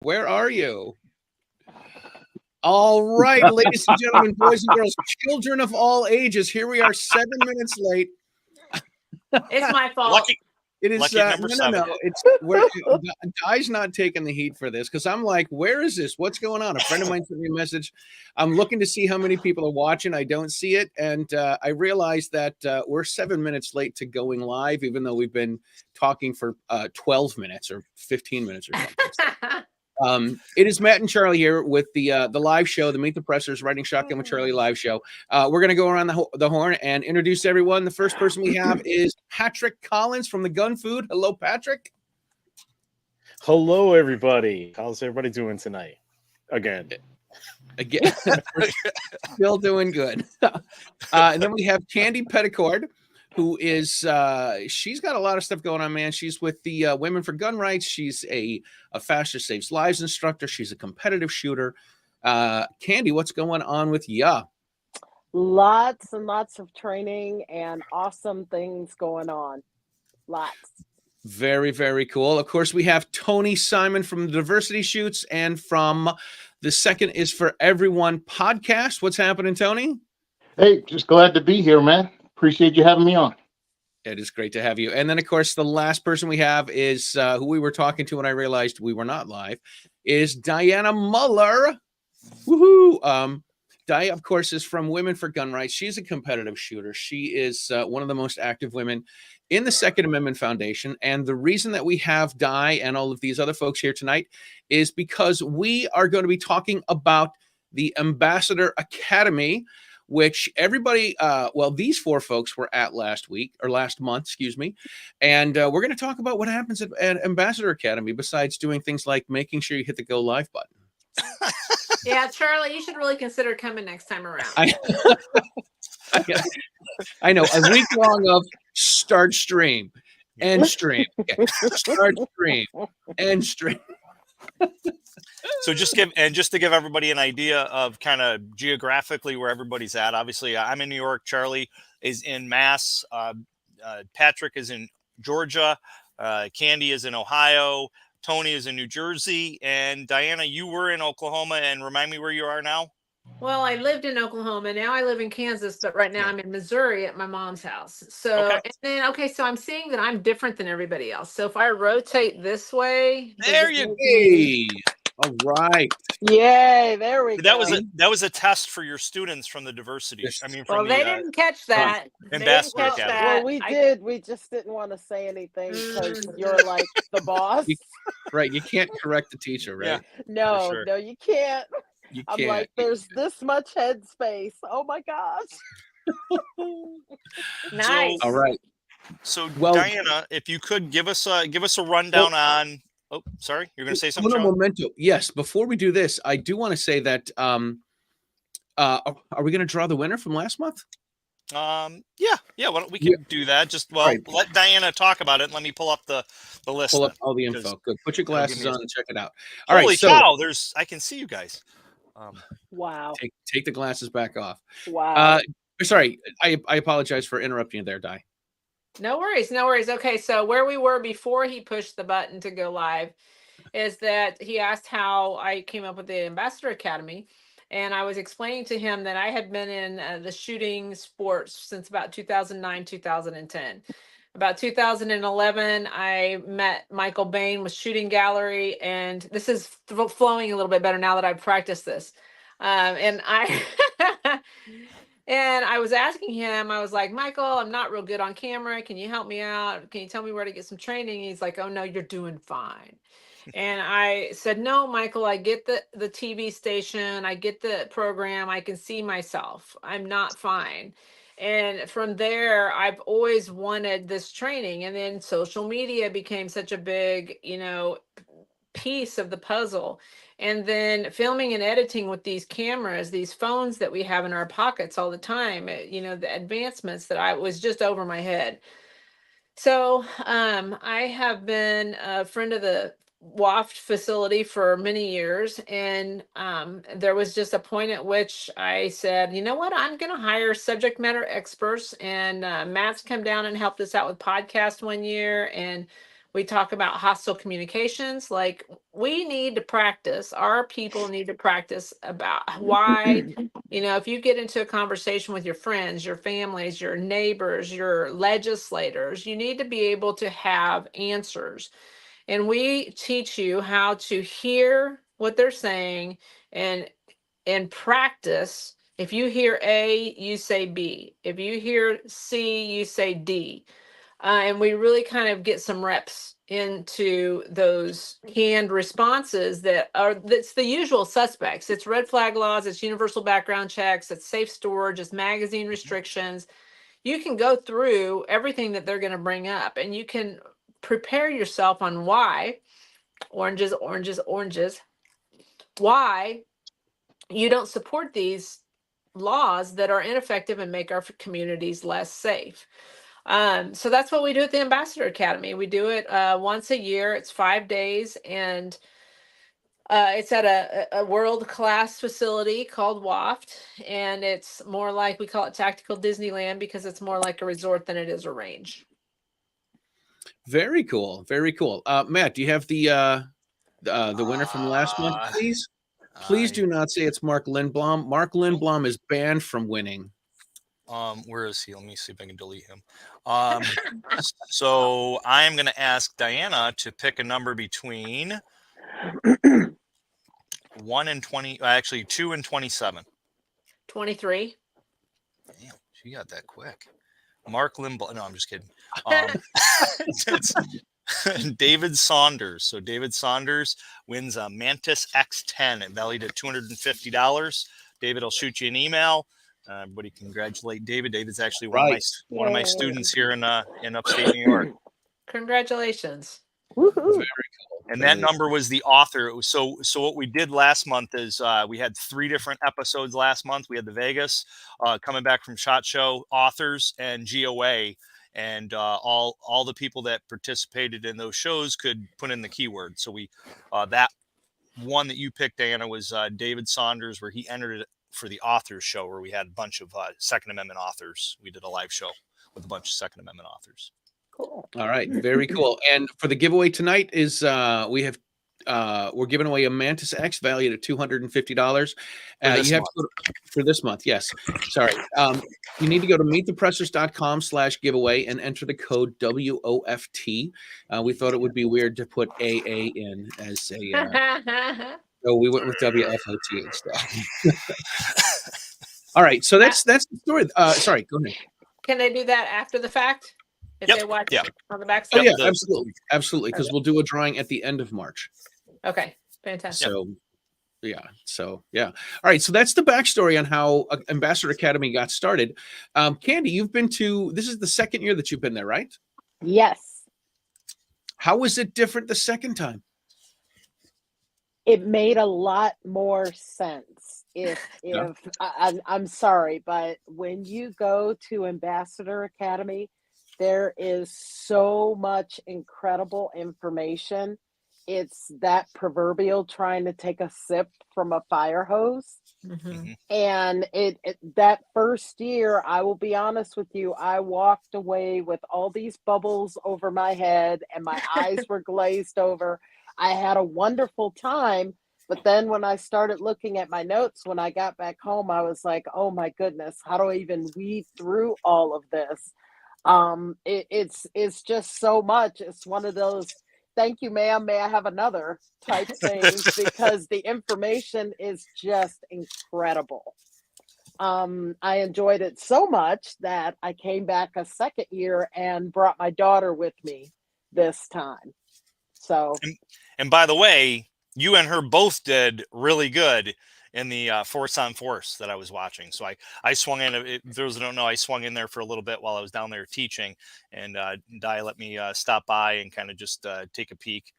Where are you? All right, ladies and gentlemen, boys and girls, children of all ages, here we are 7 minutes late. It's my fault. Lucky. It is Lucky number 7. It's Guy's not taking the heat for this because I'm like, where is this? What's going on? A friend of mine sent me a message. I'm looking to see how many people are watching. I don't see it, and I realized that we're 7 minutes late to going live, even though we've been talking for 12 minutes or 15 minutes or something. It is Matt and Charlie here with the live show, the Meet the Pressers Riding Shotgun with Charlie live show. We're going to go around the horn and introduce everyone. The first person we have is Patrick Collins from the Gun Food. Hello, Patrick. Hello, everybody. How's everybody doing tonight? Again. Still doing good. And then we have Candy Petticord, who is she's got a lot of stuff going on, man. She's with the Women for Gun Rights. She's a Faster Saves Lives instructor. She's a competitive shooter. Candy, what's going on with ya? Lots and lots of training and awesome things going on. Lots. Very, very cool. Of course, we have Tony Simon from the Diversity Shoots and from the Second is for Everyone podcast. What's happening, Tony? Hey, just glad to be here, man. Appreciate you having me on. It is great to have you. And then, of course, the last person we have is who we were talking to when I realized we were not live, is Dianna Muller. Woohoo! Di, of course, is from Women for Gun Rights. She's a competitive shooter. She is one of the most active women in the Second Amendment Foundation. And the reason that we have Di and all of these other folks here tonight is because we are going to be talking about the Ambassador Academy, which everybody, these 4 folks were at last month, excuse me. And we're going to talk about what happens at Ambassador Academy besides doing things like making sure you hit the go live button. Yeah, Charlie, you should really consider coming next time around. I know, a week long of start stream, end stream, start stream, end stream. So just to give everybody an idea of kind of geographically where everybody's at. Obviously, I'm in New York. Charlie is in Mass. Patrick is in Georgia. Candy is in Ohio. Tony is in New Jersey. And Dianna, you were in Oklahoma. And remind me where you are now. Well, I lived in Oklahoma. Now I live in Kansas, but right now I'm in Missouri at my mom's house. So, so I'm seeing that I'm different than everybody else. So if I rotate this way, there you go. All right. Yay, there we go. That was a test for your students from the diversity. Yes. I mean, well, they didn't catch that. Ambassador Academy. Well, we did. We just didn't want to say anything because you're like the boss. Right. You can't correct the teacher, right? Yeah, no, sure. no, you can't. You I'm can't. like, there's this much head space. Oh my gosh. Nice. All right. So, Dianna, if you could give us a rundown on. Oh, sorry, you're going to say something. Memento. Yes. Before we do this, I do want to say that. Are we going to draw the winner from last month? Yeah. Why don't we can do that? Just let Dianna talk about it. And let me pull up the list. Pull up all the info. Good. Put your glasses on and check it out. All right. Holy cow! I can see you guys. Wow. Take the glasses back off. Wow. Sorry, I apologize for interrupting you there, Di. No worries. Okay, so where we were before he pushed the button to go live is that he asked how I came up with the Ambassador Academy. And I was explaining to him that I had been in the shooting sports since about 2009, 2010. About 2011, I met Michael Bain with Shooting Gallery. And this is flowing a little bit better now that I've practiced this. And I was asking him, I was like, Michael, I'm not real good on camera. Can you help me out? Can you tell me where to get some training? He's like, oh, no, you're doing fine. And I said, no, Michael, I get the TV station. I get the program. I can see myself. I'm not fine. And from there, I've always wanted this training. And then social media became such a big, piece of the puzzle. And then filming and editing with these cameras, these phones that we have in our pockets all the time, the advancements that was just over my head. So I have been a friend of the WOFT facility for many years. And there was just a point at which I said, you know what, I'm going to hire subject matter experts. And Matt's come down and helped us out with podcast one year. And We talk about hostile communications. Like, we need to practice, our people need to practice about why, if you get into a conversation with your friends, your families, your neighbors, your legislators, you need to be able to have answers. And we teach you how to hear what they're saying and practice. If you hear A, you say B. If you hear C, you say D. And we really kind of get some reps into those canned responses that's the usual suspects. It's red flag laws, it's universal background checks, it's safe storage, it's magazine restrictions. You can go through everything that they're going to bring up, and you can prepare yourself on why oranges, why you don't support these laws that are ineffective and make our communities less safe. So that's what we do at the Ambassador Academy. We do it once a year. It's 5 days, and it's at a world-class facility called WOFT, and it's more like, we call it Tactical Disneyland because it's more like a resort than it is a range. Very cool. Very cool. Matt, do you have the winner from last month, please? Please do not say it's Mark Lindblom. Mark Lindblom is banned from winning. Where is he? Let me see if I can delete him. So I am going to ask Dianna to pick a number between 1 and 20. Actually, 2 and 27. 23. Damn, she got that quick. Mark Lindblom. No, I'm just kidding. It's David Saunders. So David Saunders wins a Mantis X10 valued at $250. David will shoot you an email. Everybody congratulate David. David's actually one of my students here in upstate New York. Congratulations. Woohoo. Very cool. And that number was the author. So what we did last month is we had 3 different episodes last month. We had the Vegas, coming back from SHOT Show, authors, and GOA. And all the people that participated in those shows could put in the keyword. So we that one that you picked, Dianna, was David Saunders, where he entered it for the authors show, where we had a bunch of Second Amendment authors. We did a live show with a bunch of Second Amendment authors. Cool. All right, very cool. And for the giveaway tonight is we're giving away a Mantis X valued at $250. You have to go for this month. Yes, sorry. You need to go to meetthepressers.com/giveaway and enter the code WOFT. We thought it would be weird to put AA in as a. So we went with WFOT instead. All right, so that's the story. Sorry, go ahead. Can they do that after the fact? If they watch on the backside? Oh, yeah, absolutely. Because we'll do a drawing at the end of March. Okay, fantastic. So yeah. All right, so that's the backstory on how Ambassador Academy got started. Candy, this is the second year that you've been there, right? Yes. How was it different the second time? It made a lot more sense. I'm sorry, but when you go to Ambassador Academy, there is so much incredible information. It's that proverbial trying to take a sip from a fire hose. Mm-hmm. And that first year, I will be honest with you, I walked away with all these bubbles over my head and my eyes were glazed over. I had a wonderful time. But then when I started looking at my notes, when I got back home, I was like, oh my goodness, how do I even weed through all of this? It's just so much. It's one of those, thank you, ma'am, may I have another type things, because the information is just incredible. I enjoyed it so much that I came back a second year and brought my daughter with me this time. So, and by the way, you and her both did really good in the Force on Force that I was watching. So I swung in. Those who don't know, I swung in there for a little bit while I was down there teaching, and Di let me stop by and kind of just take a peek.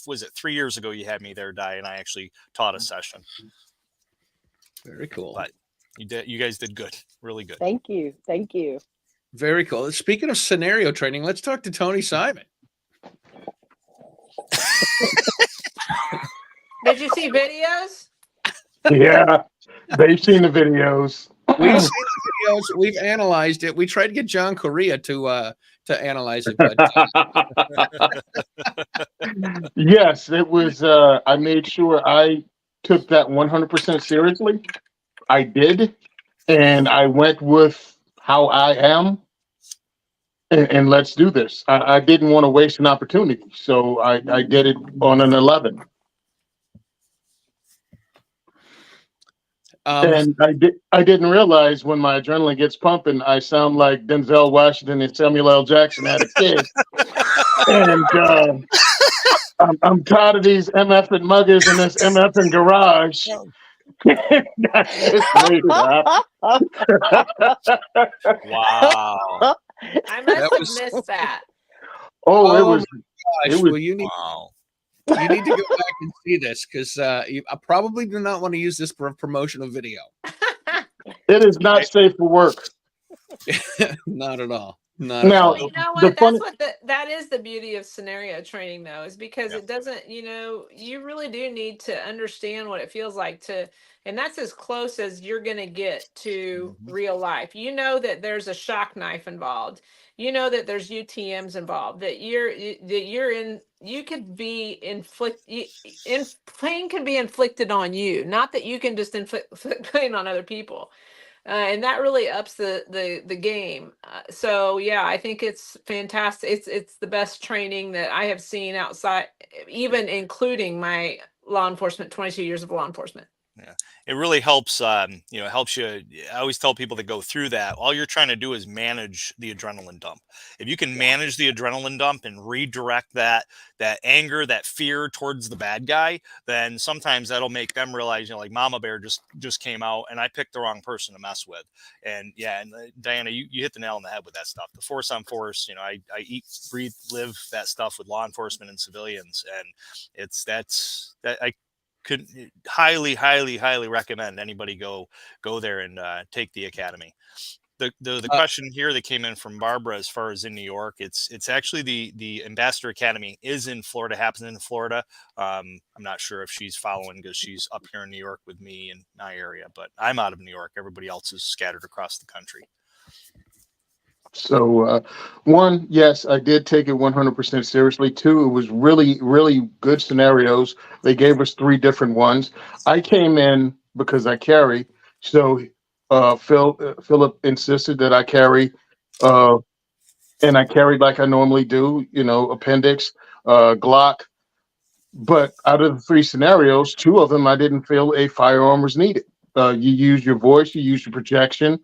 Was it 3 years ago you had me there, Di, and I actually taught a session. Very cool. But you guys did good, really good. Thank you. Very cool. Speaking of scenario training, let's talk to Tony Simon. Did you see videos? Yeah, they've seen the videos. We've seen the videos. We've analyzed it. We tried to get John Correa to to analyze it, but Yes, it was. I made sure I took that 100% seriously. I did, and I went with how I am, and let's do this. I didn't want to waste an opportunity, so I did it on an 11. And I didn't realize when my adrenaline gets pumping, I sound like Denzel Washington and Samuel L. Jackson had a kid. And I'm tired of these MF and muggers in this MF and garage. I just made it up. Wow. I must That have was- missed that. Oh, it Oh was. gosh, It was- well, you need to go back and see this because I probably do not want to use this for a promotional video. It is not safe for work. Not at all. Not Now, at Well, all. you know the what? funny- That's what that is the beauty of scenario training, though, is because Yeah. it doesn't. You really do need to understand what it feels like to, and that's as close as you're going to get to real life. You know that there's a shock knife involved. You know that there's UTMs involved. That you could be pain can be inflicted on you. Not that you can just inflict pain on other people. And that really ups the game. So yeah, I think it's fantastic. It's the best training that I have seen outside, even including my law enforcement, 22 years of law enforcement. It really helps. Helps you. I always tell people that go through that. All you're trying to do is manage the adrenaline dump. If you can manage the adrenaline dump and redirect that anger, that fear towards the bad guy, then sometimes that'll make them realize, like Mama Bear just came out, and I picked the wrong person to mess with. And yeah, and Dianna, you hit the nail on the head with that stuff. The force on force. I eat, breathe, live that stuff with law enforcement and civilians, and I could highly recommend anybody go there and take the academy. The question here that came in from Barbara, as far as in New York, it's actually the Ambassador Academy is in Florida, happens in Florida. I'm not sure if she's following because she's up here in New York with me in my area, but I'm out of New York. Everybody else is scattered across the country. So, one, yes, I did take it 100% seriously. Two, it was really, really good scenarios. They gave us 3 different ones. I came in because I carry. So, Philip insisted that I carry, and I carried like I normally do, appendix, Glock. But out of the 3 scenarios, 2 of them, I didn't feel a firearm was needed. You use your voice, you use your projection,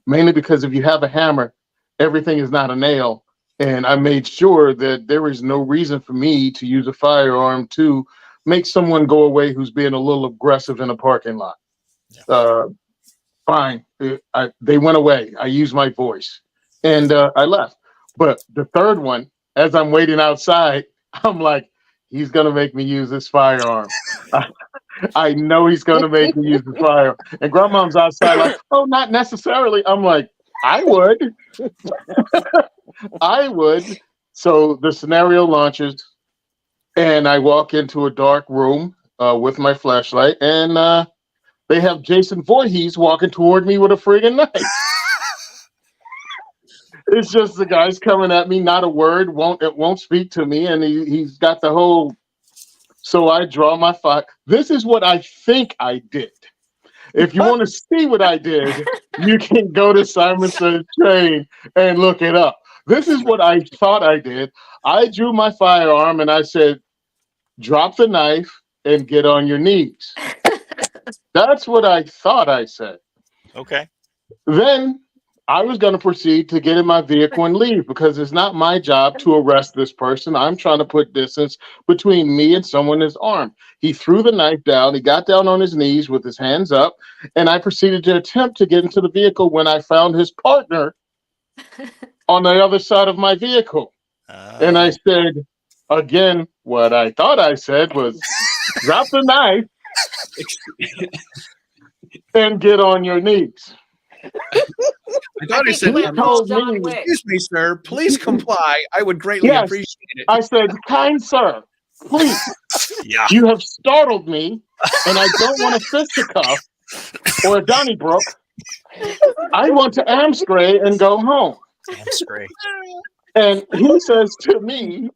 mainly because if you have a hammer, everything is not a nail. And I made sure that there is no reason for me to use a firearm to make someone go away who's being a little aggressive in a parking lot. Yeah. Fine. They went away. I used my voice and I left. But the 3rd one, as I'm waiting outside, I'm like, he's going to make me use this firearm. I know he's going to make me use the fire. And grandmom's outside like, oh, not necessarily. I'm like, I would. I would. So the scenario launches and I walk into a dark room with my flashlight and they have Jason Voorhees walking toward me with a friggin' knife. It's just the guy's coming at me, not a word, won't speak to me. And he's got the whole. So I draw my fire. This is what I think I did. If you want to see what I did, you can go to Simon Says Train and look it up. This is what I thought I did. I drew my firearm and I said, drop the knife and get on your knees. That's what I thought I said. Okay. Then I was going to proceed to get in my vehicle and leave because it's not my job to arrest this person. I'm trying to put distance between me and someone that's armed. He threw the knife down. He got down on his knees with his hands up, and I proceeded to attempt to get into the vehicle when I found his partner on the other side of my vehicle. And I said, again, what I thought I said was, drop the knife and get on your knees. I thought he said, excuse me, sir, please comply. I would greatly appreciate it. I said, kind sir, please. Yeah. You have startled me, and I don't want a fisticuff or a Donnybrook. I want to Amstray and go home. Damn spray. And he says to me,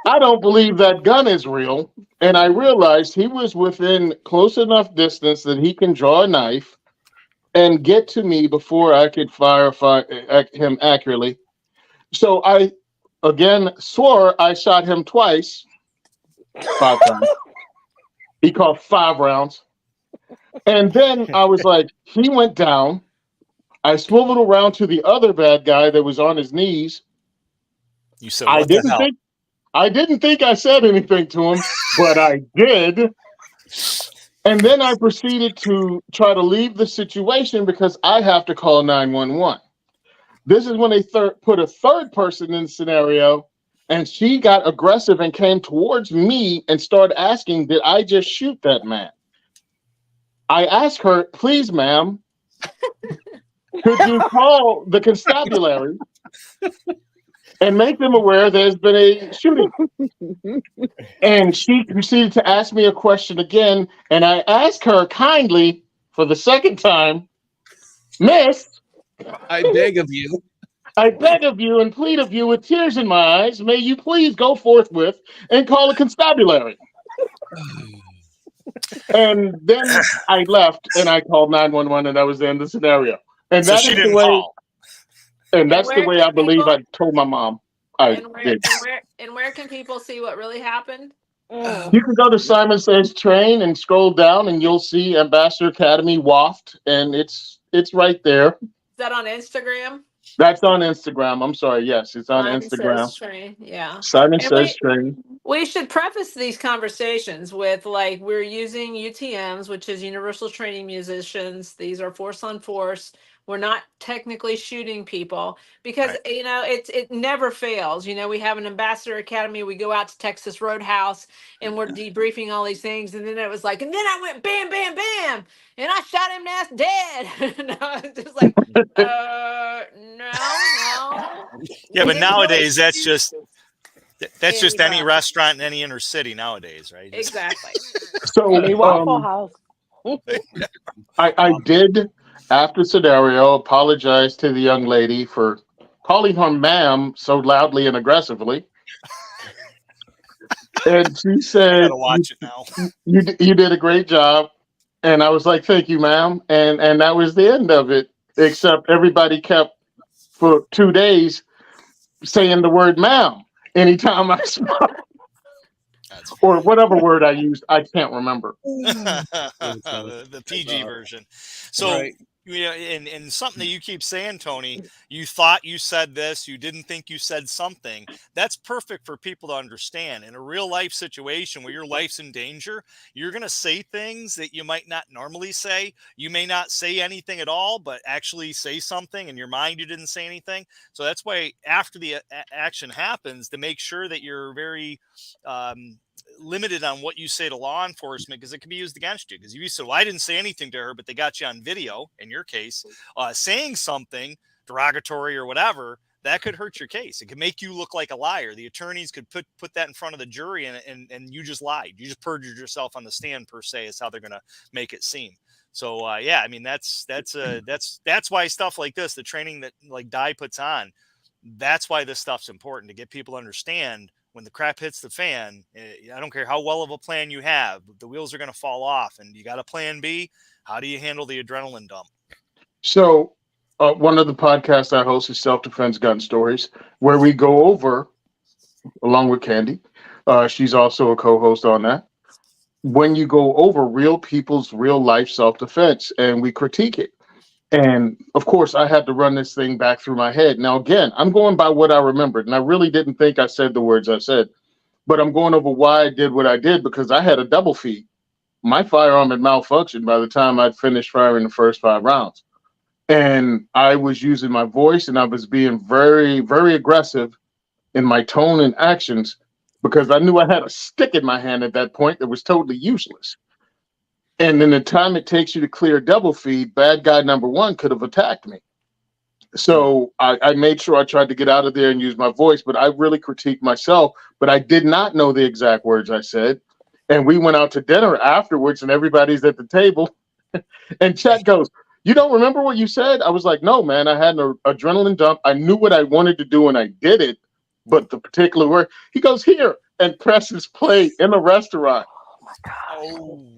I don't believe that gun is real. And I realized he was within close enough distance that he can draw a knife and get to me before I could fire him accurately. So I, again, swore I shot him twice, 5 times. He called 5 rounds. And then I was like, he went down. I swiveled around to the other bad guy that was on his knees. You said, what the hell? I didn't think I said anything to him, but I did. And then I proceeded to try to leave the situation because I have to call 911. This is when they put a third person in the scenario, and she got aggressive and came towards me and started asking, did I just shoot that man? I asked her, please, ma'am, could you call the constabulary and make them aware there's been a shooting? And she proceeded to ask me a question again, and I asked her kindly for the second time, Miss, I beg of you. I beg of you and plead of you with tears in my eyes, may you please go forthwith and call a constabulary. And then I left and I called 911, and that was the end of the scenario. And So that she is the didn't way. call. And that's the where way can I believe people- I told my mom. I And did. where can people see what really happened? You can go to Simon Says Train and scroll down, and you'll see Ambassador Academy WOFT, and it's right there. Is that on Instagram? That's on Instagram. I'm sorry. Yes, it's on Simon Instagram. Says Train, yeah. Simon And Says Train. We should preface these conversations with, like, we're using UTMs, which is Universal Training Musicians. These are force on force. We're not technically shooting people because, Right. it never fails. We have an Ambassador Academy. We go out to Texas Roadhouse and we're debriefing all these things. And then it was like, and then I went bam, bam, bam. And I shot him and that's dead. And I was just like, no. Yeah, but We nowadays didn't that's just any Anybody. restaurant in any inner city nowadays, right? Just- Exactly. So Any Waffle House. I did, after scenario, apologize to the young lady for calling her ma'am so loudly and aggressively. And she I said, gotta watch it now. you did a great job. And I was like, thank you, ma'am. And that was the end of it, except everybody kept for 2 days saying the word ma'am anytime I spoke, That's or whatever word I used. I can't remember. the PG version. So, Right. and something that you keep saying, Tony, you thought you said this, you didn't think you said something. That's perfect for people to understand. In a real life situation where your life's in danger, you're going to say things that you might not normally say. You may not say anything at all, but actually say something in your mind you didn't say anything. So that's why after the action happens, to make sure that you're very limited on what you say to law enforcement, because it can be used against you. Because if you said, well, I didn't say anything to her, but they got you on video, in your case, saying something derogatory or whatever, that could hurt your case. It could make you look like a liar. The attorneys could put that in front of the jury, and you just lied. You just perjured yourself on the stand, per se, is how they're going to make it seem. So yeah, I mean, that's why stuff like this, the training that like Di puts on, that's why this stuff's important, to get people to understand when the crap hits the fan. I don't care how well of a plan you have, the wheels are going to fall off, and you got a plan B. How do you handle the adrenaline dump? So one of the podcasts I host is Self-Defense Gun Stories, where we go over, along with Candy, she's also a co-host on that, when you go over real people's real life self-defense, and we critique it. And of course, I had to run this thing back through my head. Now, again, I'm going by what I remembered, and I really didn't think I said the words I said, but I'm going over why I did what I did, because I had a double feed. My firearm had malfunctioned by the time I'd finished firing the first 5 rounds. And I was using my voice, and I was being very, very aggressive in my tone and actions, because I knew I had a stick in my hand at that point that was totally useless. And in the time it takes you to clear double feed, bad guy number 1 could have attacked me. So I made sure I tried to get out of there and use my voice, but I really critiqued myself, but I did not know the exact words I said. And we went out to dinner afterwards, and everybody's at the table. And Chet goes, you don't remember what you said? I was like, no, man, I had an adrenaline dump. I knew what I wanted to do and I did it. But the particular word, he goes, here, and presses play in a restaurant. Oh,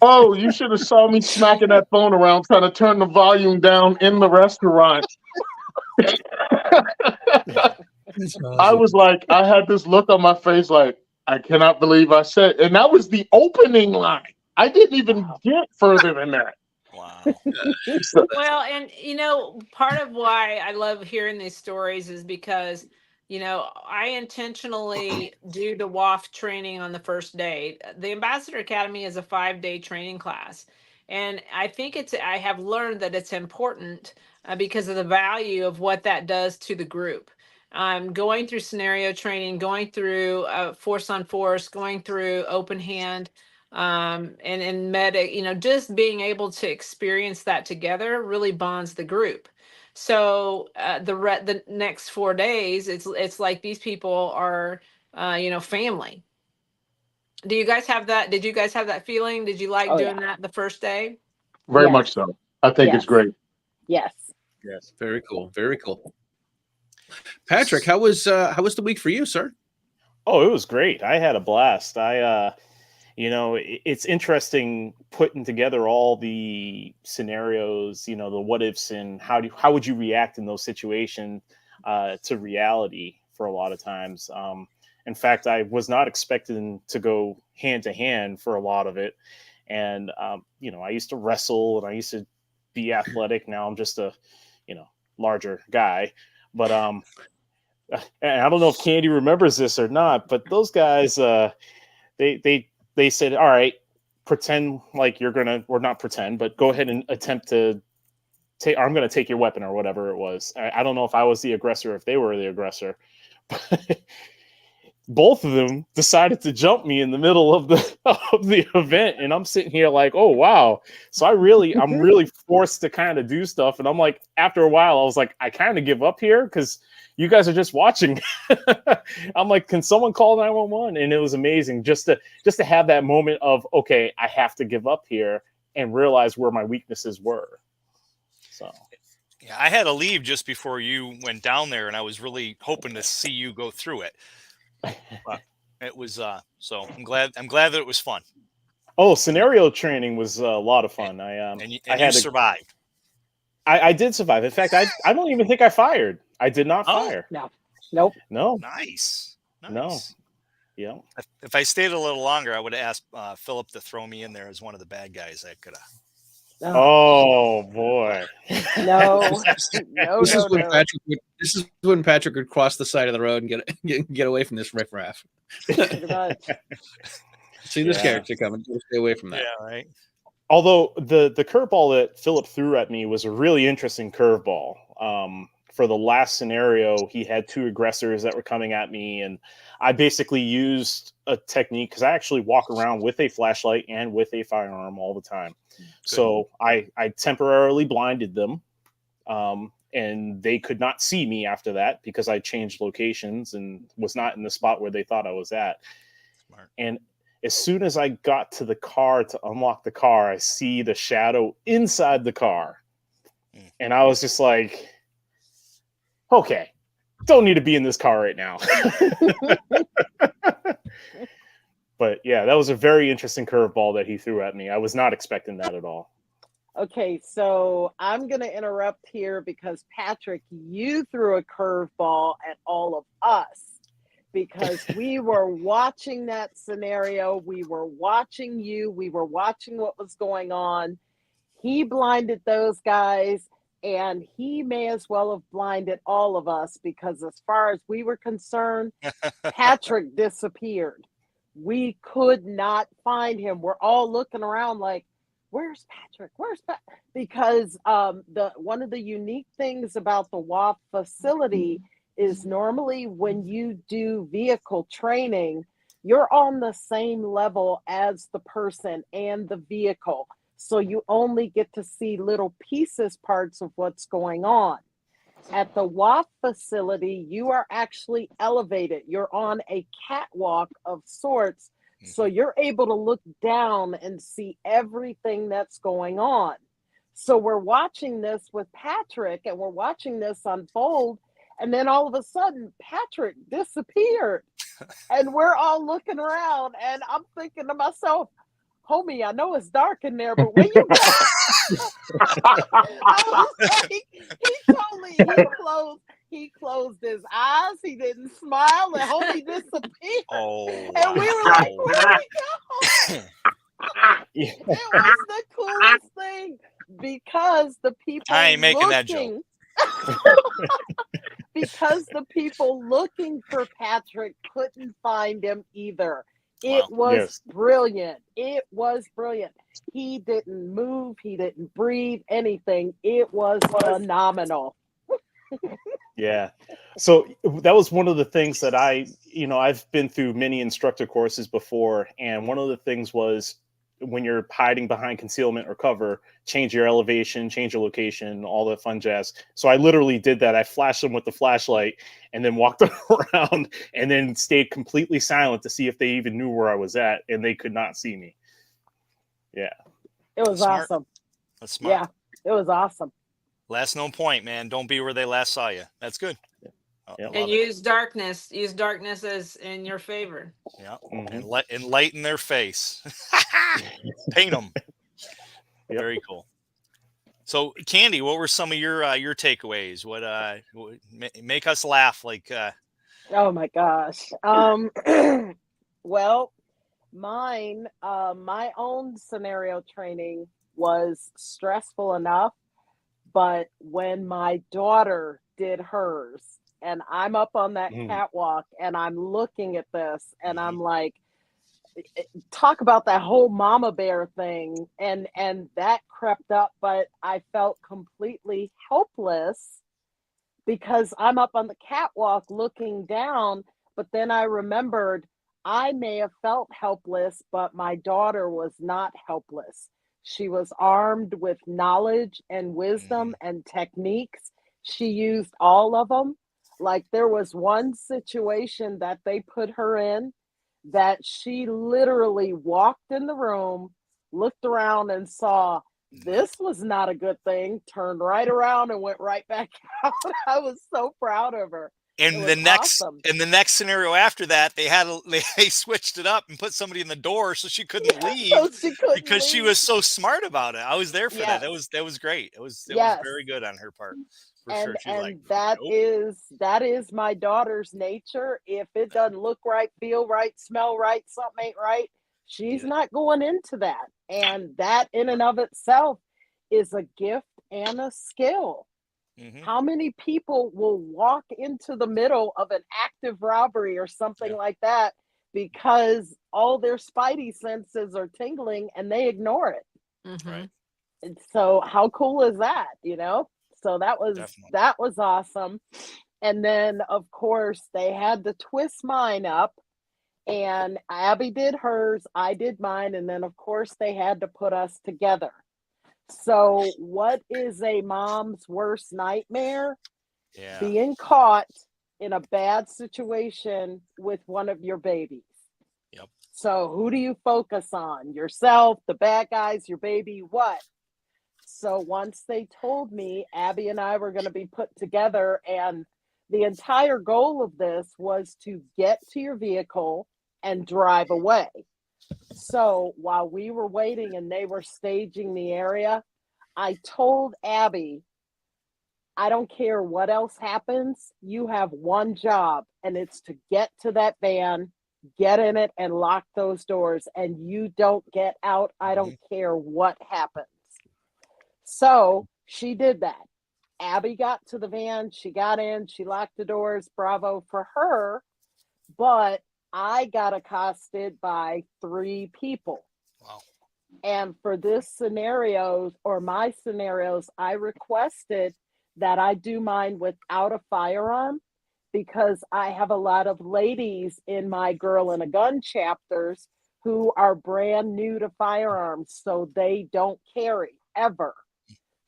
Oh, you should have saw me smacking that phone around trying to turn the volume down in the restaurant. I was like, I had this look on my face like, I cannot believe I said, and that was the opening line. I didn't even get further than that. wow. So, Well, and part of why I love hearing these stories is because, I intentionally do the WOFT training on the first day. The Ambassador Academy is a 5-day training class. And I think I have learned that it's important because of the value of what that does to the group. Going through scenario training, going through force on force, going through open hand, and medic, just being able to experience that together really bonds the group. So the next 4 days, it's like these people are, family. Do you guys have that? Did you guys have that feeling? Did you like doing that the first day? very Yes. much so. I think it's Yes. great. Yes. Yes. Very cool. Very cool. Patrick, how was the week for you, sir? Oh, it was great. I had a blast. It's interesting putting together all the scenarios, the what ifs, and how would you react in those situations to reality for a lot of times. In fact, I was not expecting to go hand to hand for a lot of it. And, I used to wrestle and I used to be athletic. Now I'm just a, larger guy. But and I don't know if Candy remembers this or not, but those guys, they said, all right, pretend like you're or not pretend, but go ahead and attempt to I'm going to take your weapon or whatever it was. I don't know if I was the aggressor, if they were the aggressor. But both of them decided to jump me in the middle of the event, and I'm sitting here like, oh wow. So I'm really forced to kind of do stuff, and I'm like, after a while, I was like, I kind of give up here because you guys are just watching. I'm like, can someone call 911? And it was amazing just to have that moment of, okay, I have to give up here and realize where my weaknesses were. So. Yeah, I had to leave just before you went down there, and I was really hoping to see you go through it. But it was so I'm glad that it was fun. Oh, scenario training was a lot of fun. And you survived. I did survive. In fact, I don't even think I fired. I did not fire. No. Nope. No. Nice. No. Yeah. If I stayed a little longer, I would have asked Philip to throw me in there as one of the bad guys. I could have. Oh boy. No. This is when Patrick would cross the side of the road and get away from this riffraff. Pretty much. See this character coming. Stay away from that. Yeah, right. Although the curveball that Philip threw at me was a really interesting curveball. For the last scenario, he had 2 aggressors that were coming at me, and I basically used a technique because I actually walk around with a flashlight and with a firearm all the time. Good. So I temporarily blinded them, and they could not see me after that because I changed locations and was not in the spot where they thought I was at. Smart. And as soon as I got to the car to unlock the car, I see the shadow inside the car. And I was just like, okay, don't need to be in this car right now. But yeah, that was a very interesting curveball that he threw at me. I was not expecting that at all. Okay, so I'm going to interrupt here because Patrick, you threw a curveball at all of us because we were watching that scenario. We were watching you. We were watching what was going on. He blinded those guys, and he may as well have blinded all of us because as far as we were concerned, Patrick disappeared. We could not find him. We're all looking around like, where's Patrick? Where's Patrick? Because one of the unique things about the WOFT facility is normally when you do vehicle training, you're on the same level as the person and the vehicle. So you only get to see little parts of what's going on. At the WOFT facility, you are actually elevated. You're on a catwalk of sorts. So you're able to look down and see everything that's going on. So we're watching this with Patrick and we're watching this unfold. And then all of a sudden, Patrick disappeared. And we're all looking around and I'm thinking to myself, homie, I know it's dark in there, but where you go? I was like, he closed his eyes, he didn't smile, and homie disappeared. Oh, and we were like, where'd he go? It was the coolest thing because the people I ain't making that looking, because the people looking for Patrick couldn't find him either. It was brilliant. It was brilliant. He didn't move. He didn't breathe anything. It was phenomenal. Yeah. So that was one of the things that I've been through many instructor courses before. And one of the things was when you're hiding behind concealment or cover, change your elevation, change your location, all that fun jazz. So I literally did that. I flashed them with the flashlight and then walked around and then stayed completely silent to see if they even knew where I was at. And they could not see me. Yeah. It was awesome. That's smart. Yeah, it was awesome. Last known point, man. Don't be where they last saw you. That's good. Yeah. And use darkness. Use darkness as in your favor. Yeah. And enlighten their face. Paint them. Very cool. So, Candy, what were some of your takeaways? What make us laugh? Like, oh my gosh. Well, mine, my own scenario training was stressful enough, but when my daughter did hers, and I'm up on that catwalk and I'm looking at this and I'm like, talk about that whole mama bear thing. And that crept up, but I felt completely helpless because I'm up on the catwalk looking down. But then I remembered I may have felt helpless, but my daughter was not helpless. She was armed with knowledge and wisdom and techniques. She used all of them. Like there was one situation that they put her in that she literally walked in the room, looked around and saw this was not a good thing, turned right around and went right back out. I was so proud of her. And the next scenario after that, they switched it up and put somebody in the door so she couldn't leave because she was so smart about it. I was there for that. That was great. It was very good on her part. For sure. She's like, that is my daughter's nature. If it doesn't look right, feel right, smell right, something ain't right, she's not going into that. And that in and of itself is a gift and a skill. How many people will walk into the middle of an active robbery or something like that because all their spidey senses are tingling and they ignore it? Right. And so how cool is that, you know? So that was awesome. And then of course they had to twist mine up, and Abby did hers, I did mine, and then of course they had to put us together. So what is a mom's worst nightmare? Being caught in a bad situation with one of your babies. Yep. So who do you focus on? Yourself, the bad guys, your baby, what? So once they told me Abby and I were going to be put together, and the entire goal of this was to get to your vehicle and drive away. So while we were waiting and they were staging the area, I told Abby, I don't care what else happens. You have one job, and it's to get to that van, get in it, and lock those doors. And you don't get out. I don't care what happens. So she did that. Abby got to the van. She got in. She locked the doors. Bravo for her. But I got accosted by 3 people. Wow. And for my scenarios, I requested that I do mine without a firearm because I have a lot of ladies in my Girl and a Gun chapters who are brand new to firearms, so they don't carry ever.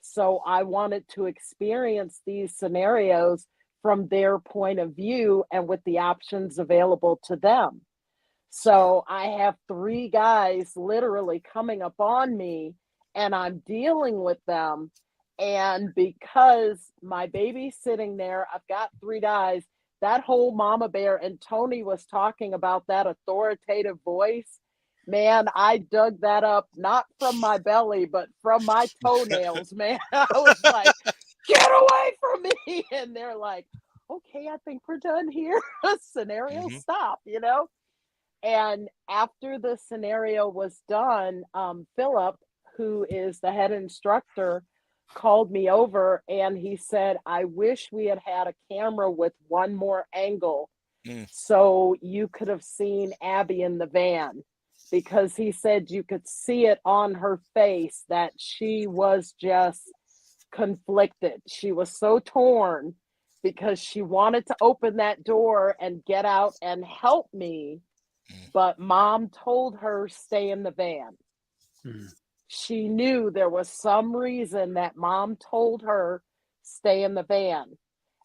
So I wanted to experience these scenarios from their point of view and with the options available to them. So I have 3 guys literally coming up on me and I'm dealing with them. And because my baby's sitting there, I've got 3 guys, that whole mama bear, and Tony was talking about that authoritative voice. Man, I dug that up, not from my belly, but from my toenails, man. I was like, get away from me. And they're like, okay, I think we're done here. Scenario stop, you know? And after the scenario was done, Philip, who is the head instructor, called me over and he said, I wish we had had a camera with one more angle so you could have seen Abby in the van, because he said you could see it on her face that she was just conflicted. She was so torn because she wanted to open that door and get out and help me, but mom told her stay in the van. She knew there was some reason that mom told her stay in the van.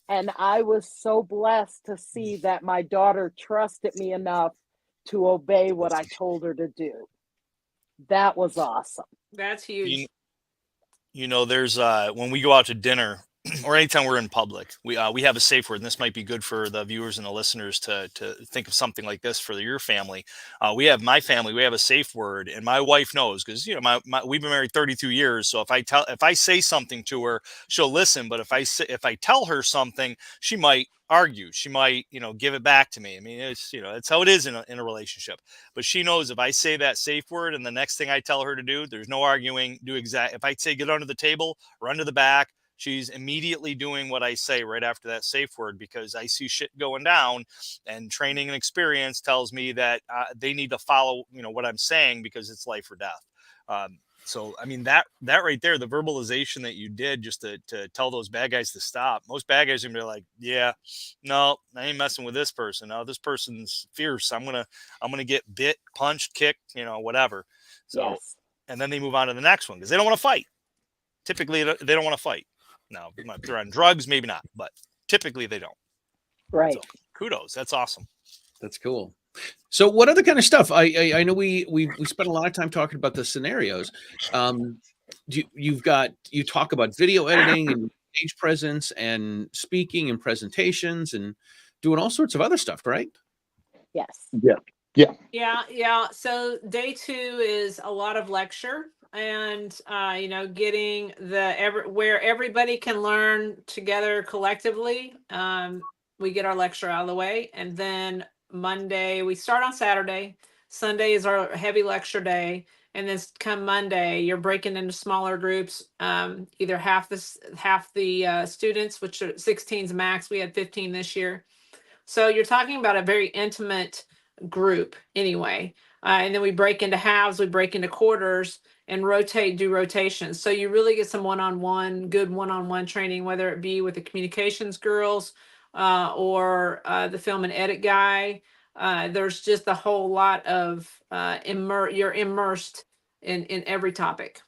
And I was so blessed to see that my daughter trusted me enough to obey what I told her to do. That was awesome. That's huge. You know, there's when we go out to dinner or anytime we're in public, we have a safe word, and this might be good for the viewers and the listeners to think of something like this for your family. We have a safe word, and my wife knows, because you know we've been married 32 years. So if I say something to her, she'll listen. But if I tell her something, she might argue. She might, you know, give it back to me. I mean, it's, you know, it's how it is in a relationship. But she knows if I say that safe word and the next thing I tell her to do, there's no arguing. If I say get under the table, run to the back, she's immediately doing what I say right after that safe word, because I see shit going down, and training and experience tells me that they need to follow, you know, what I'm saying, because it's life or death. So, I mean, that right there, the verbalization that you did just to tell those bad guys to stop. Most bad guys are gonna be like, yeah, no, I ain't messing with this person. No, this person's fierce. I'm gonna get bit, punched, kicked, you know, whatever. So, Yes. and then they move on to the next one because they don't want to fight. Typically, they don't want to fight. Now, if they're on drugs, maybe not, but typically they don't. Right. So, kudos. That's awesome. That's cool. So what other kind of stuff? I know we spent a lot of time talking about the scenarios. You talk about video editing and stage presence and speaking and presentations and doing all sorts of other stuff, right? Yes. Yeah. So day 2 is a lot of lecture, and you know, getting where everybody can learn together collectively. We get our lecture out of the way, and then Monday we start on Saturday. Sunday is our heavy lecture day, and then come Monday you're breaking into smaller groups. Either half the students, which are 16s max. We had 15 this year, so you're talking about a very intimate group anyway. And then we break into halves, we break into quarters, and do rotations. So you really get some good one-on-one training, whether it be with the communications girls or the film and edit guy. There's just a whole lot of you're immersed in every topic.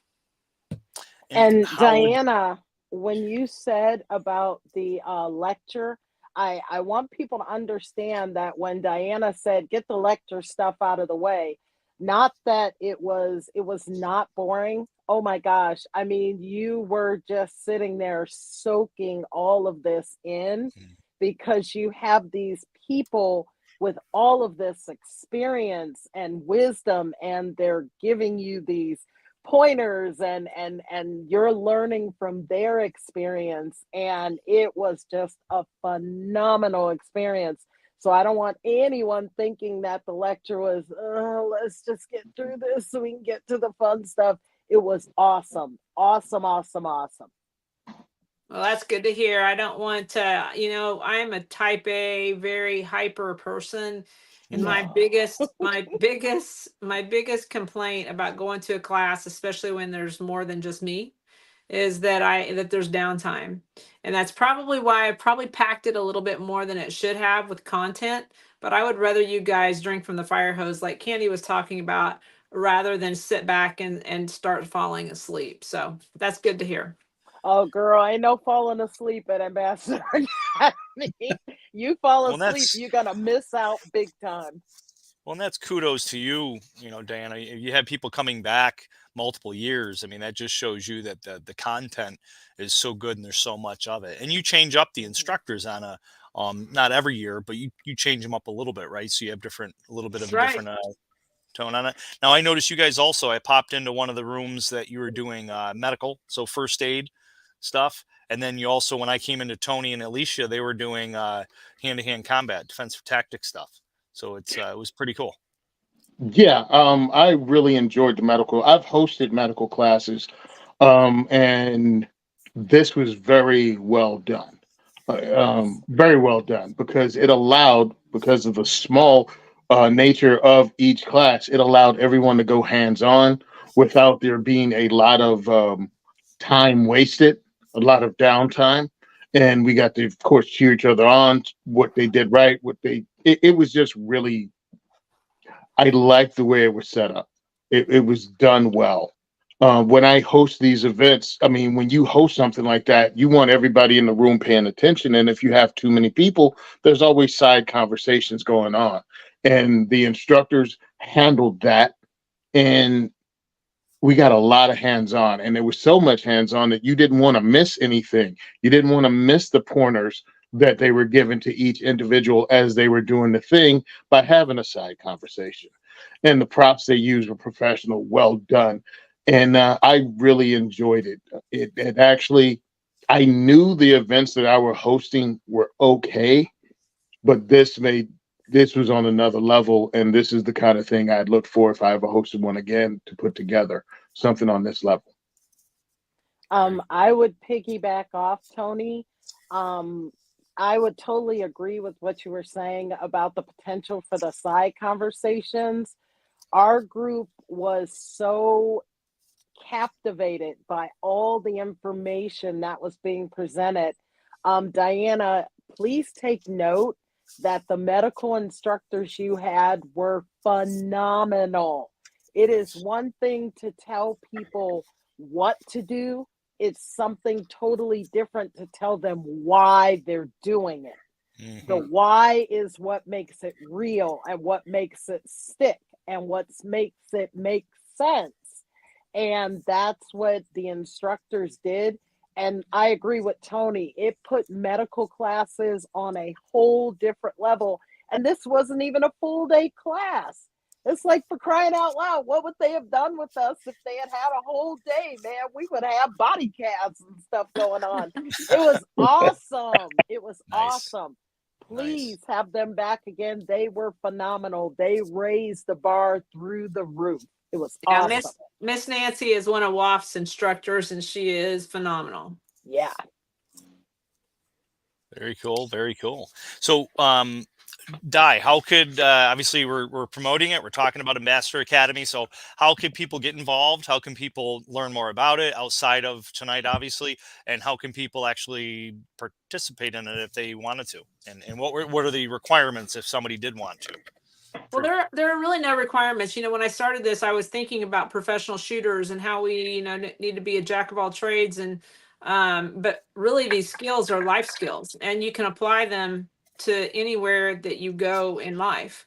And Dianna, when you said about the lecture, I want people to understand that when Dianna said, get the lecture stuff out of the way, not that it was not boring. Oh my gosh. I mean, you were just sitting there soaking all of this in, because you have these people with all of this experience and wisdom, and they're giving you these pointers and you're learning from their experience, and it was just a phenomenal experience. So I don't want anyone thinking that the lecture was let's just get through this so we can get to the fun stuff. It was awesome. Well, that's good to hear. I don't want to, you know, I'm a type A, very hyper person. And my biggest complaint about going to a class, especially when there's more than just me, is that there's downtime. And that's probably why I probably packed it a little bit more than it should have with content. But I would rather you guys drink from the fire hose like Candy was talking about, rather than sit back and start falling asleep. So that's good to hear. Oh, girl, I know falling asleep at Ambassador Academy. You fall asleep, you're going to miss out big time. Well, and that's kudos to you, Dianna. You have people coming back multiple years. I mean, that just shows you that the content is so good and there's so much of it. And you change up the instructors on a not every year, but you change them up a little bit, right? So you have a little bit of That's a right. different tone on it. Now, I noticed you guys also, I popped into one of the rooms that you were doing medical, so first aid stuff. And then you also, when I came into Tony and Alicia, they were doing hand-to-hand combat, defensive tactics stuff. So it was pretty cool. Yeah, I really enjoyed the medical. I've hosted medical classes, and this was very well done. Very well done because it allowed, because of the small nature of each class, it allowed everyone to go hands-on without there being a lot of time wasted, a lot of downtime. And we got to, of course, cheer each other on, what they did right, it was just really, I liked the way it was set up. It was done well. When I host these events, I mean, when you host something like that, you want everybody in the room paying attention. And if you have too many people, there's always side conversations going on. And the instructors handled that. And we got a lot of hands-on. And there was so much hands-on that you didn't want to miss anything. You didn't want to miss the pointers that they were given to each individual as they were doing the thing by having a side conversation. And the props they used were professional, well done. And I really enjoyed it. It actually, I knew the events that I were hosting were okay, but this was on another level. And this is the kind of thing I'd look for if I ever hosted one again, to put together something on this level. I would piggyback off Tony. I would totally agree with what you were saying about the potential for the side conversations. Our group was so captivated by all the information that was being presented. Dianna, please take note that the medical instructors you had were phenomenal. It is one thing to tell people what to do. It's something totally different to tell them why they're doing it. Mm-hmm. The why is what makes it real and what makes it stick and what makes it make sense. And that's what the instructors did. And I agree with Tony. It put medical classes on a whole different level. And this wasn't even a full day class. It's like, for crying out loud, what would they have done with us if they had a whole day, man? We would have body casts and stuff going on. It was awesome. It was awesome. Please have them back again. They were phenomenal. They raised the bar through the roof. It was awesome. Miss Nancy is one of WOFT's instructors, and she is phenomenal. Yeah. Very cool. Very cool. So, Di, how could obviously we're promoting it, we're talking about Ambassador Academy, so how can people get involved? How can people learn more about it outside of tonight, obviously, and how can people actually participate in it if they wanted to, and what are the requirements if somebody did want to? Well, there are really no requirements. When I started this, I was thinking about professional shooters and how we need to be a jack of all trades, and but really these skills are life skills, and you can apply them to anywhere that you go in life.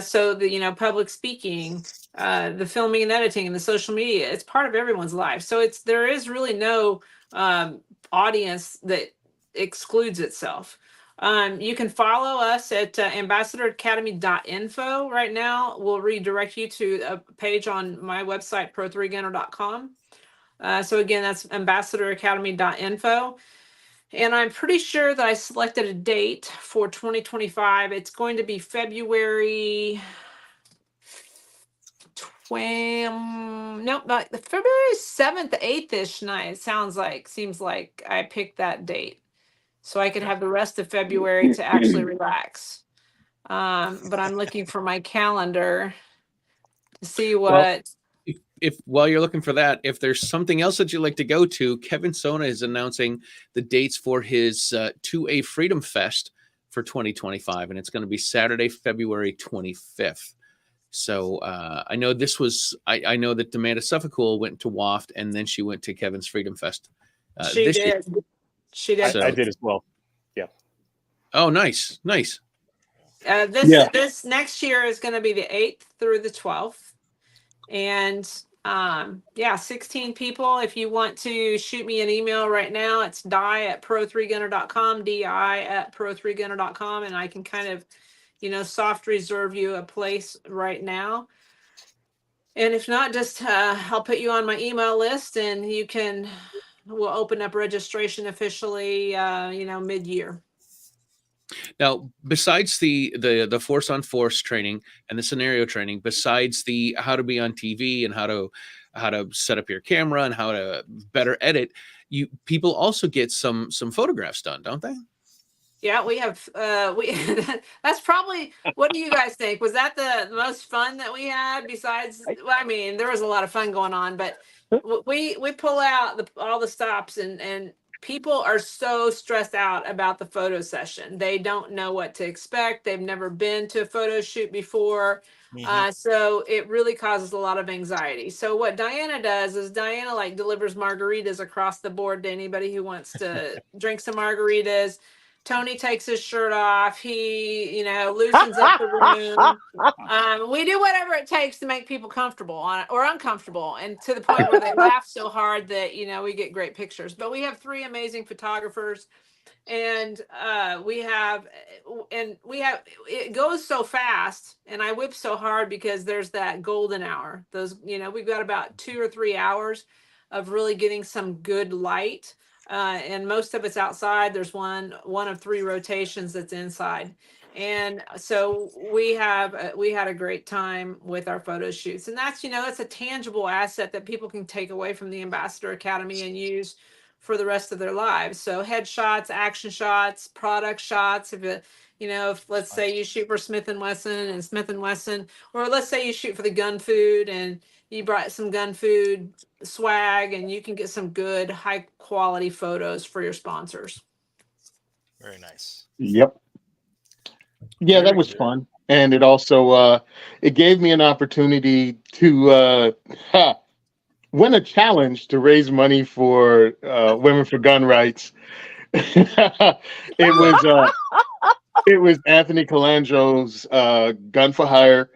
So the public speaking, the filming and editing, and the social media, it's part of everyone's life. So there is really no audience that excludes itself. You can follow us at ambassadoracademy.info. Right now, we'll redirect you to a page on my website, pro3gunner.com. So again, that's ambassadoracademy.info. And I'm pretty sure that I selected a date for 2025. It's going to be February February 7th, 8th-ish night. Seems like I picked that date, so I could have the rest of February to actually relax. But I'm looking for my calendar to see what. Well, if while you're looking for that, if there's something else that you'd like to go to, Kevin Sona is announcing the dates for his 2A Freedom Fest for 2025, and it's going to be Saturday, February 25th. So I know this was, I know that Amanda Suffolcool went to WOFT, and then she went to Kevin's Freedom Fest. She this did. Year. She did. So, I did as well. Yeah. Oh, nice. This next year is going to be the 8th through the 12th. And 16 people. If you want to shoot me an email right now, it's di@pro3gunner.com, di@pro3gunner.com, and I can kind of, soft reserve you a place right now. And if not, just I'll put you on my email list, and we'll open up registration officially, mid-year. Now, besides the force on force training and the scenario training, besides the how to be on TV and how to set up your camera and how to better edit, people also get some photographs done, don't they? Yeah, we have. That's probably. What do you guys think? Was that the most fun that we had? Besides, there was a lot of fun going on, but we pull out all the stops, and people are so stressed out about the photo session. They don't know what to expect. They've never been to a photo shoot before. So it really causes a lot of anxiety. So what Dianna does is Dianna delivers margaritas across the board to anybody who wants to drink some margaritas. Tony takes his shirt off. He, loosens up the room. We do whatever it takes to make people comfortable or uncomfortable, and to the point where they laugh so hard that, we get great pictures. But we have 3 amazing photographers, and it goes so fast, and I whip so hard because there's that golden hour. Those, we've got about 2 or 3 hours of really getting some good light. And most of it's outside. There's one of 3 rotations that's inside. And so we had a great time with our photo shoots. And that's, that's a tangible asset that people can take away from the Ambassador Academy and use for the rest of their lives. So headshots, action shots, product shots. If let's say you shoot for Smith & Wesson, or let's say you shoot for the Gun Food and you brought some Gun Food swag, and you can get some good high quality photos for your sponsors. Very nice. Yep. Yeah, that was fun. And it also it gave me an opportunity to win a challenge to raise money for Women for Gun Rights. It was Anthony Calandro's Gun for Hire,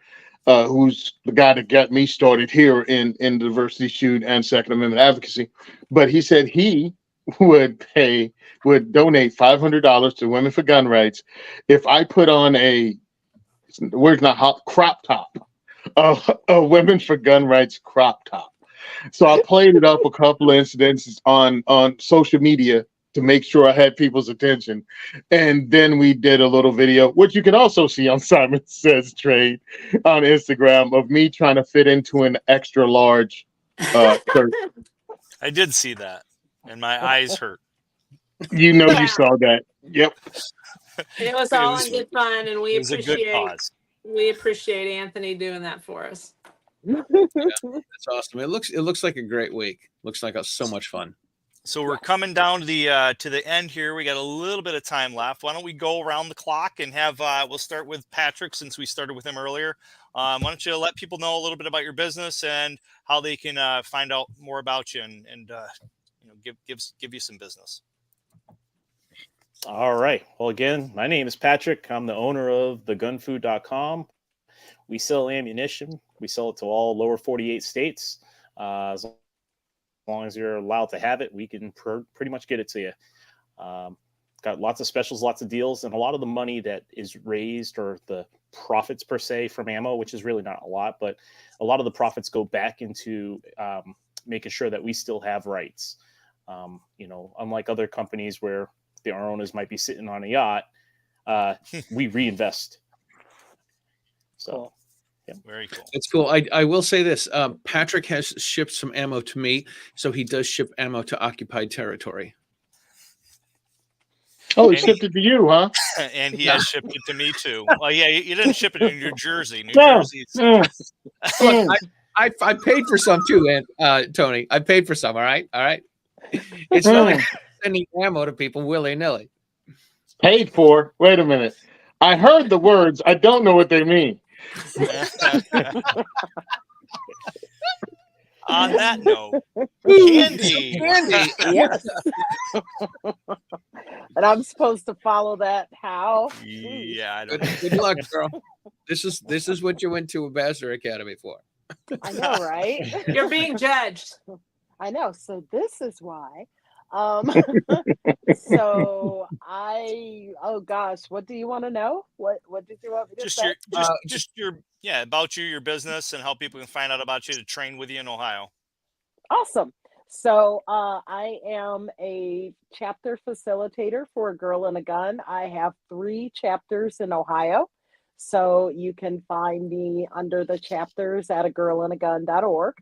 who's the guy that got me started here in diversity shoot and Second Amendment advocacy. But he said he would donate $500 to Women for Gun Rights if I put on crop top, a Women for Gun Rights crop top. So I played it up a couple of incidents on social media to make sure I had people's attention. And then we did a little video, which you can also see on Simon Says Trade on Instagram, of me trying to fit into an extra large shirt. I did see that, and my eyes hurt. You saw that. Yep. It was all in good fun, and we appreciate Anthony doing that for us. Yeah, that's awesome. It looks like a great week. Looks like so much fun. So we're coming down to the end here. We got a little bit of time left. Why don't we go around the clock and have we'll start with Patrick, since we started with him earlier. Why don't you let people know a little bit about your business and how they can find out more about you and give you some business. All right. Well, again, my name is Patrick. I'm the owner of thegunfood.com. We sell ammunition. We sell it to all lower 48 states. As long as you're allowed to have it, we can pretty much get it to you. Got lots of specials, lots of deals, and a lot of the money that is raised, or the profits per se from ammo, which is really not a lot, but a lot of the profits go back into making sure that we still have rights. Unlike other companies where our owners might be sitting on a yacht, we reinvest. So, yeah. Very cool. It's cool. I will say this. Patrick has shipped some ammo to me, so he does ship ammo to occupied territory. Oh, he shipped it to you, huh? And he has shipped it to me too. Well, yeah, you didn't ship it in New Jersey. New Jersey. Look, I paid for some too, and Tony, I paid for some. All right. It's not like sending ammo to people willy-nilly. Paid for? Wait a minute. I heard the words. I don't know what they mean. On that note, Candy. Yes. And I'm supposed to follow that. How? Yeah, I don't Good luck, girl. This is what you went to Ambassador Academy for. I know, right? You're being judged. I know. So this is why. So oh gosh, what do you want to know? What did you want me to say? about you, your business, and how people can find out about you to train with you in Ohio. Awesome. So I am a chapter facilitator for A Girl and a Gun. I have 3 chapters in Ohio. So you can find me under the chapters at agirlandagun.org.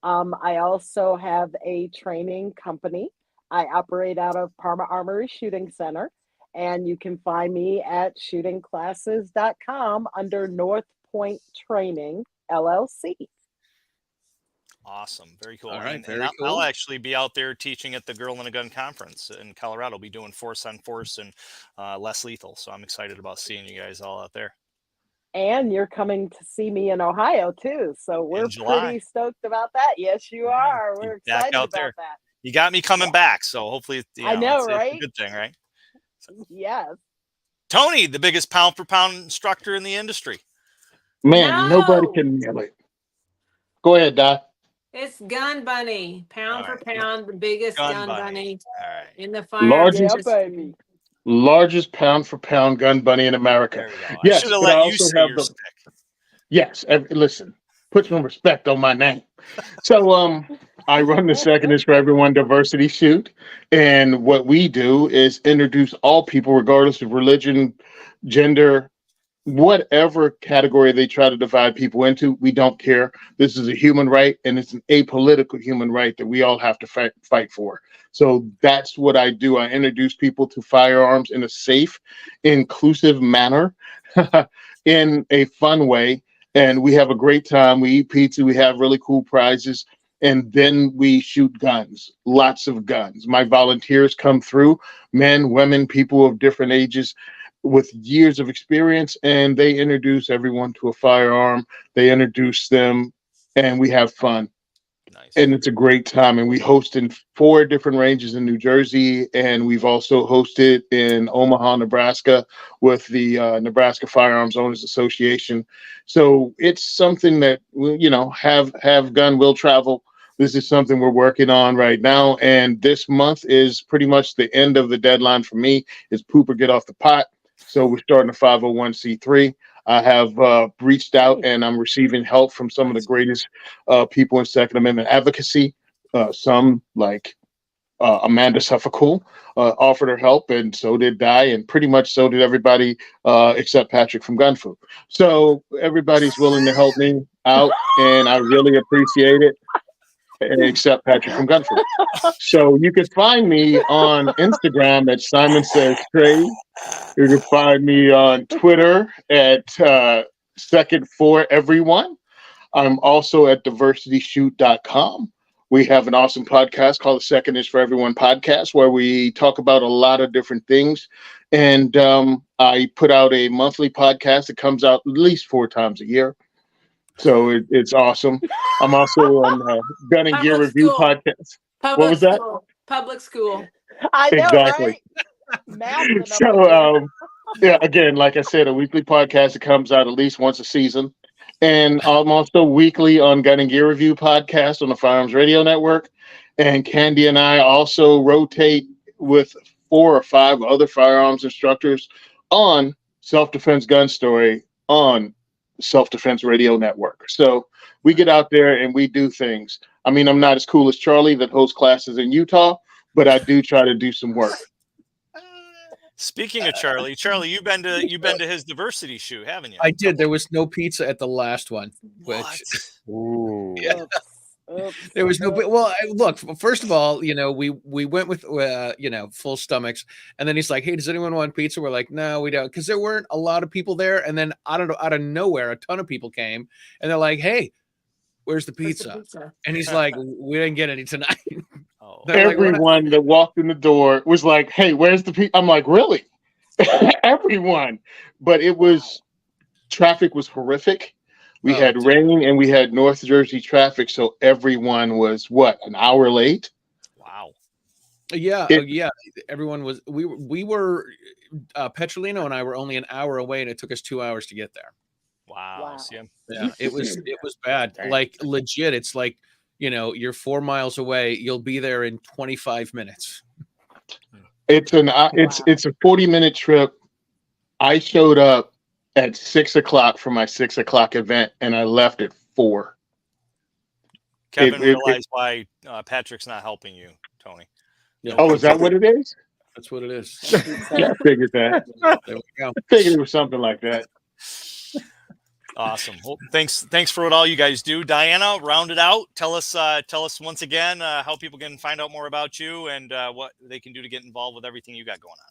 I also have a training company. I operate out of Parma Armory Shooting Center, and you can find me at shootingclasses.com under North Point Training, LLC. Awesome. Very cool. All right, And very I'll, cool. I'll actually be out there teaching at the Girl and a Gun conference in Colorado. I'll be doing force on force and less lethal. So I'm excited about seeing you guys all out there. And you're coming to see me in Ohio too. So we're pretty stoked about that. Yes, you are. We're excited about that. You got me coming back. So hopefully, I know, It's right? a good thing, right? Yes. Tony, the biggest pound for pound instructor in the industry. Man, nobody can nail it. Go ahead, Doc. It's Gun Bunny, pound for pound, the biggest gun bunny in the fire. Largest pound for pound gun bunny in America. Yes, but I also have the stick. Yes, listen, put some respect on my name. So I run the Second is for Everyone diversity shoot, and what we do is introduce all people, regardless of religion, gender, whatever category they try to divide people into. We don't care. This is a human right, and it's an apolitical human right that we all have to fight for. So that's what I do. I introduce people to firearms in a safe, inclusive manner, in a fun way, and we have a great time. We eat pizza. We have really cool prizes. And then we shoot guns, lots of guns. My volunteers come through, men, women, people of different ages with years of experience, and they introduce everyone to a firearm. They introduce them, and we have fun. Nice. And it's a great time. And we host in 4 different ranges in New Jersey, and we've also hosted in Omaha, Nebraska with the Nebraska Firearms Owners Association. So it's something that, have gun will travel. This is something we're working on right now. And this month is pretty much the end of the deadline for me. It's poop or get off the pot. So we're starting a 501c3. I have reached out, and I'm receiving help from some of the greatest people in Second Amendment advocacy. Some like Amanda Suffolk offered her help, and so did Di, and pretty much so did everybody except Patrick from Gunfu. So everybody's willing to help me out, and I really appreciate it. Except Patrick from Gunfu. So you can find me on Instagram at Simon Says Trade. You can find me on Twitter at Second for Everyone. I'm also at diversityshoot.com. We have an awesome podcast called the Second is for Everyone podcast, where we talk about a lot of different things. And I put out a monthly podcast that comes out at least 4 times a year. So it's awesome. I'm also on Gun and Gear Review podcast. What was that? Public school. I know, exactly. Right? So yeah, again, like I said, a weekly podcast that comes out at least once a season. And I'm also weekly on Gun and Gear Review podcast on the Firearms Radio Network. And Candy and I also rotate with 4 or 5 other firearms instructors on Self-Defense Gun Story on Self-Defense Radio Network. So we get out there and we do things. I mean, I'm not as cool as Charlie that hosts classes in Utah, but I do try to do some work. Speaking of Charlie, you've been to his diversity shoot, haven't you? I did. There was no pizza at the last one. What? Ooh. Yeah. There was no. Well, look. First of all, we went with full stomachs, and then he's like, "Hey, does anyone want pizza?" We're like, "No, we don't," because there weren't a lot of people there. And then I don't know, out of nowhere, a ton of people came, and they're like, "Hey, where's the pizza?" And he's like, "We didn't get any tonight." Oh. Everyone that walked in the door was like, "Hey, where's the pizza?" I'm like, "Really?" Everyone, but it was traffic was horrific. We had rain and we had North Jersey traffic, so everyone was an hour late. Wow. Yeah, It- yeah. Everyone was. We were. Petrolino and I were only an hour away, and it took us 2 hours to get there. Wow. Wow. See, Yeah, it was bad. Dang. Like legit. It's like, you're 4 miles away. You'll be there in 25 minutes. It's Wow. it's a 40-minute trip. I showed up at 6 o'clock for my 6 o'clock event, and I left at 4. Kevin it- realized why Patrick's not helping you, Tony. Yeah. Oh, is that what it is? That's what it is. Yeah, I figured that. There we go. I figured it was something like that. Awesome. Well, thanks for what all you guys do. Dianna, round it out. Tell us once again how people can find out more about you and what they can do to get involved with everything you got going on.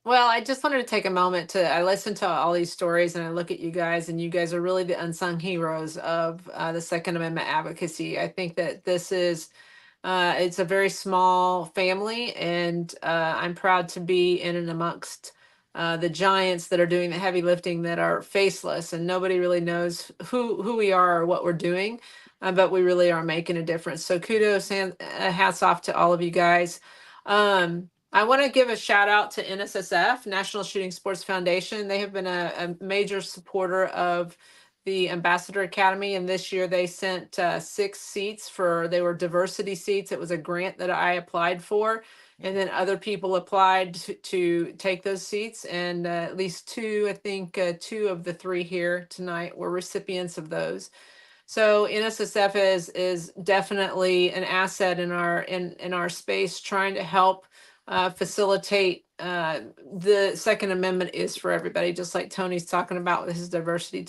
Well, I just wanted to take a moment I listen to all these stories and I look at you guys, and you guys are really the unsung heroes of the Second Amendment advocacy. I think that this is, it's a very small family, and I'm proud to be in and amongst the giants that are doing the heavy lifting, that are faceless, and nobody really knows who we are or what we're doing, but we really are making a difference. So kudos and hats off to all of you guys. I want to give a shout out to NSSF, National Shooting Sports Foundation. They have been a major supporter of the Ambassador Academy, and this year they sent 6 seats they were diversity seats. It was a grant that I applied for, and then other people applied to take those seats, and at least 2, I think 2 of the 3 here tonight were recipients of those. So NSSF is definitely an asset in our space, trying to help facilitate the Second Amendment is for everybody, just like Tony's talking about with his diversity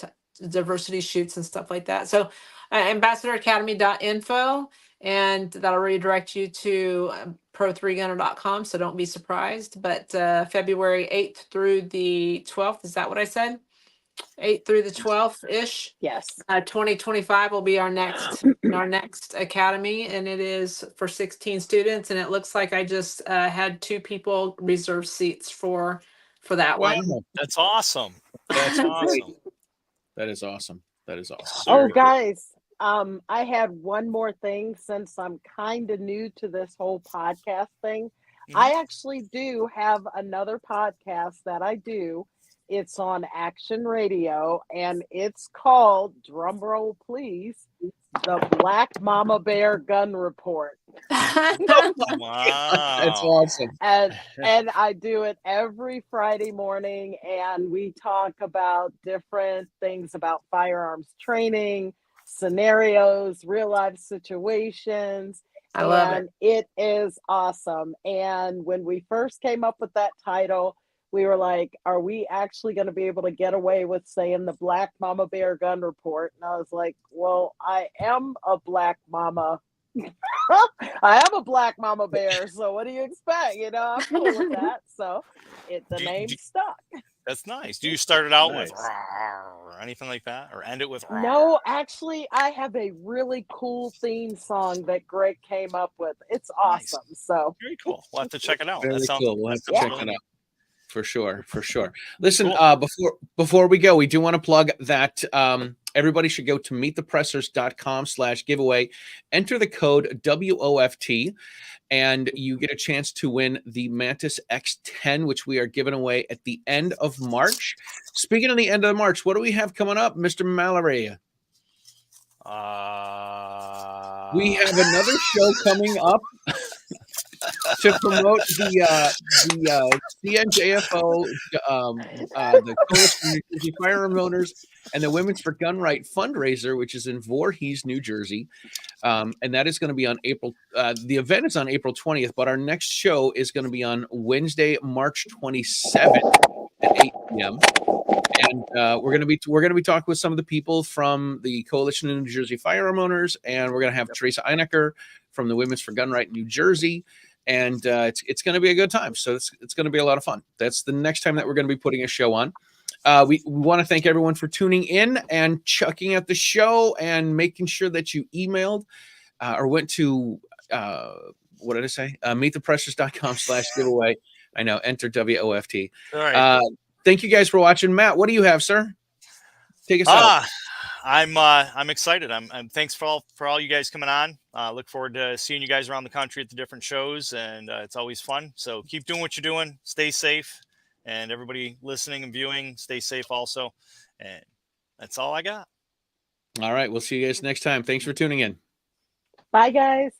shoots and stuff like that. So ambassadoracademy.info, and that'll redirect you to pro3gunner.com. So don't be surprised. But February 8th through the 12th, is that what I said? 8th through the 12th ish. Yes. 2025 will be our next academy, and it is for 16 students. And it looks like I just had 2 people reserve seats for that one. Wow. That's awesome. That's That's great. awesome. That is awesome. That is awesome. Oh, Very cool. guys, I had one more thing, since I'm kind of new to this whole podcast thing. I actually do have another podcast that I do. It's on Action Radio, and it's called, drumroll please, the Black Mama Bear Gun Report. Wow. That's awesome. And I do it every Friday morning, and we talk about different things about firearms training, scenarios, real life situations. I love and it is awesome. And when we first came up with that title, we were like, are we actually going to be able to get away with saying the Black Mama Bear Gun Report? And I was like, well, I am a black mama. I am a black mama bear. So what do you expect? I'm cool with that. So the name stuck. That's nice. Do you start it out Nice. with "Rawr" or anything like that, or end it with "Rawr"? No, actually, I have a really cool theme song that Greg came up with. It's Nice. awesome. So Very cool. We'll have to check it out. Very That sounds cool. We'll have to that check sounds that really out. For sure. Listen, Cool. before we go, we do want to plug that everybody should go to meetthepressers.com/giveaway, enter the code WOFT, and you get a chance to win the Mantis X10, which we are giving away at the end of March. Speaking of the end of March, what do we have coming up, Mr. Mallory? We have another show coming up to promote the CNJFO, the Coalition of New Jersey Firearm Owners, and the Women's for Gun Right fundraiser, which is in Voorhees, New Jersey. And that is going to be on April. The event is on April 20th, but our next show is going to be on Wednesday, March 27th at 8 p.m. And we're going to be talking with some of the people from the Coalition of New Jersey Firearm Owners, and we're going to have Teresa Einecker from the Women's for Gun Right New Jersey. And it's going to be a good time. So it's going to be a lot of fun. That's the next time that we're going to be putting a show on. We want to thank everyone for tuning in and checking out the show and making sure that you emailed or went to, what did I say? Meetthepressers.com/giveaway. I know, enter WOFT. All right. Thank you guys for watching. Matt, what do you have, sir? Take us out. I'm excited. I'm thanks for all you guys coming on. Look forward to seeing you guys around the country at the different shows, and it's always fun. So keep doing what you're doing. Stay safe, and everybody listening and viewing, stay safe also. And that's all I got. All right. We'll see you guys next time. Thanks for tuning in. Bye, guys.